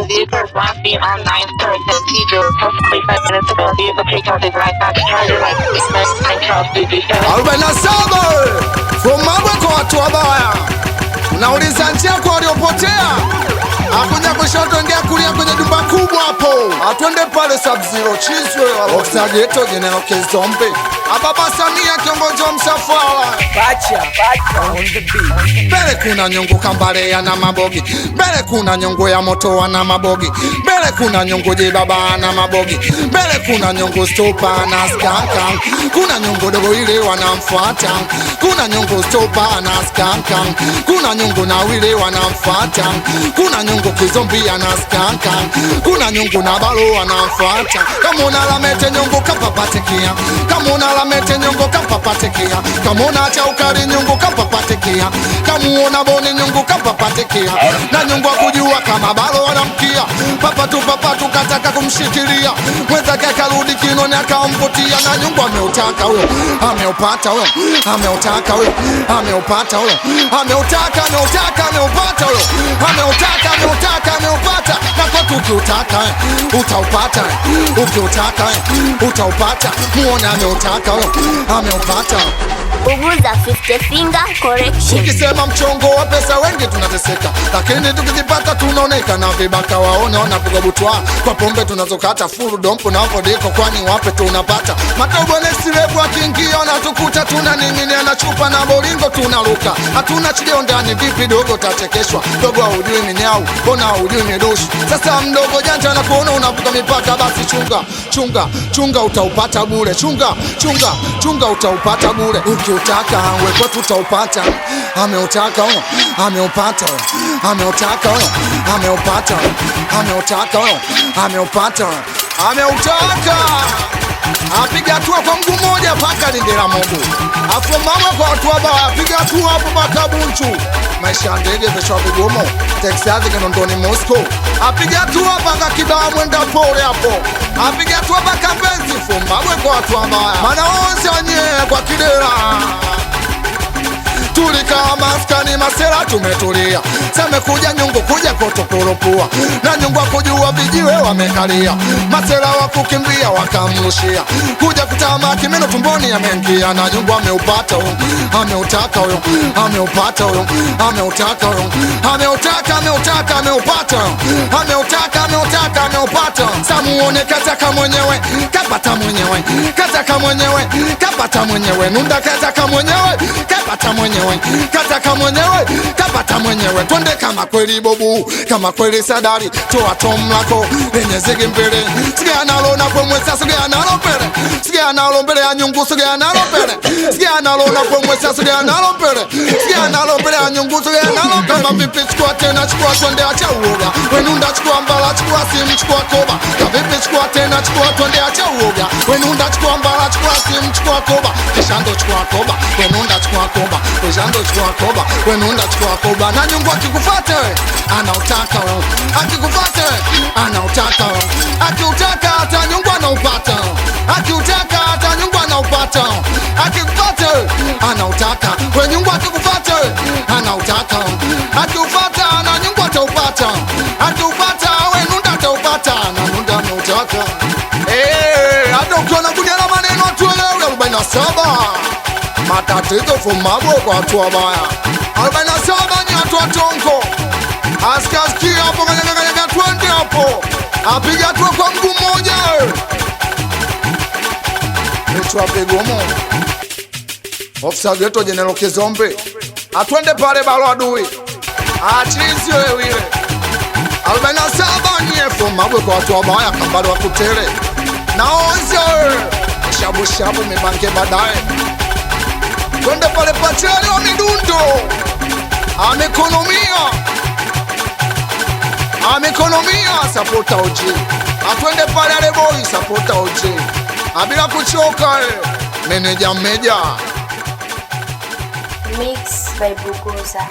Vehicle last seen on 9th Cathedral, approximately 5 minutes ago. Vehicle picked up his right back charger like Charles Davis. 47 from Mabwe kwa watu wabaya. Unauliza njia kwa waliopotea. Akunya kushoto ndia kulia kwenye jumba kubwa hapo. Atwende pale Sub-Zero Chizwe Officer Ghetto General Kizombe. Ababa Samia kiongozi wa msafara. Bacha on the beat. Mbele kuna nyongo kambale ya na mabogi. Mbele kuna nyongo ya moto na mabogi. Mbele kuna nyongo jibaba na mabogi. Mbele kuna nyongo stopa na skanka. Kuna nyongo dogo ile wanamfuata. Kuna nyongo stopa na skanka. Kuna nyongo na wile wanamfuata. Kuna nyongo kizombi na skanka. Kuna nyongo na balo wanamfuata. Kama unalamete nyongo kapapatekia. Kama unalamete nyongo kapapatekia. Kama unacha ukali nyongo kapapatekia. Kama uona boni nyongo kapapatekia. Na nyongo kujua kama balo wanamkia. Papatu kataka kumshikilia. Mweza kakarudi kinoni akamvutia. Na nyongo ameutaka huyo. Ameupata huyo. Ameutaka huyo. Ameupata huyo. Ameupata huyo. Ameupata. Na kwa tukiutaka utaupata. Ukiutaka utaupata. Muone ameutaka huyo. Ameupata. Uguza 50 finger correction. Ukisema mchongo wa pesa wengi tunateseka, lakini tukizipata tunaoneka na vibaka waone wanapiga butwa. Kwa pombe tunazokata full dompo na hapo diko kwani wape tunapata. Matobo nesilebu akiingia na tukuta tunaning'inia na chupa na bolingo tunaruka. Hatuna chileo ndani vipi dogo tachekeshwa. Dogo haujui minyau, bona haujui midoshi. Sasa mdogo janja na kuona unavuka mipaka basi chunga utaupata bure. Chunga utaupata bure. Ukiutaka wewe tutaupata. Ameutaka huyo. Ameupata huyo. Ameutaka huyo. Ameupata huyo. Ameutaka huyo. Ameupata huyo. Ameutaka. Apiga hatua kwa mguu mmoja paka Lindela Mungu. Afu mama kwa watu wabaya apiga hatua hapo mpaka Bunchu. Maisha ndege vishwa vigomo. Texas Kinondoni Moscow. Apiga hatua mpaka Kibaha mwenda pole hapo. Apiga hatua mpaka Mbezi Fumba kwa watu wabaya. Maana wonse wanye kwa Kidela. Tulika maskani masera tumetulia. Samekuja nyungu kuja kotokoropua. Na nyungu kujua vijiwe wamekalia. Masera wakukimbia wakamrushia. Kuja kutamaki meno tumboni yameingia. Na nyungu ameupata huyo. Ameutaka huyo. Ameupata huyo. Ameutaka huyo. Ameupata ameupata. Samuone kataka mwenyewe. Kapata mwenyewe. Kataka mwenyewe. Kapata mwenyewe. Nunda kataka mwenyewe. Kapata mwenyewe. Kataka mwenyewe, kapata mwenyewe. Twende kama kweli bobu, kama kweli sadari. Toa tom lako, lenye zigi mbele. Sigea nalo na pomwesa, sigea nalo pele. Sigea nalo mbele ya nyungu, sigea nalo pele. Sigea nalo na pomwesa, sigea nalo pele. Sigea nalo mbele ya nyungu, sigea nalo pele. Kama vipi chukua tena, chukua twende acha uoga. Wenunda chukua mbala, chukua simu, chukua koba. Kama vipi chukua tena, chukua twende acha uoga. Wenunda chukua mbala, chukua simu, chukua koba. Kishando chukua koba, wenunda chukua koba. Kishando chukua koba, wenunda chukua koba. Na nyungu akikufuata wewe, anautaka wewe. Akikufuata wewe, anautaka wewe. Akiutaka hata nyungu anaupata. Akiutaka hata nyungu anaupata. Akikufuata wewe, anautaka. Wewe nyungu akikufuata wewe, anautaka. Akiufuata na nyungu ataupata. Akiupata wewe nunda ataupata. Na nunda anautaka. Hata ukiona kunyala maneno tuelewe 47. Matatizo fumabo kwa watu wabaya. 47 ni watu watongo. Askasikia hapo kanyaga twende hapo. Apiga hatua kwa mguu mmoja. Nitwa Begomo. Officer Ghetto General Kizombe. Atwende pale balo adui. Achizi wewe ile. 47 ni fumabo kwa watu wabaya kambali wakutele. Naonze. Shabu mibange baadaye. Twende pale pacheli wa midundo. Amekonomia supporta OG. Atwende pale ale boy supporta OG. Abila kuchoka meneja. Mix by Bugoza.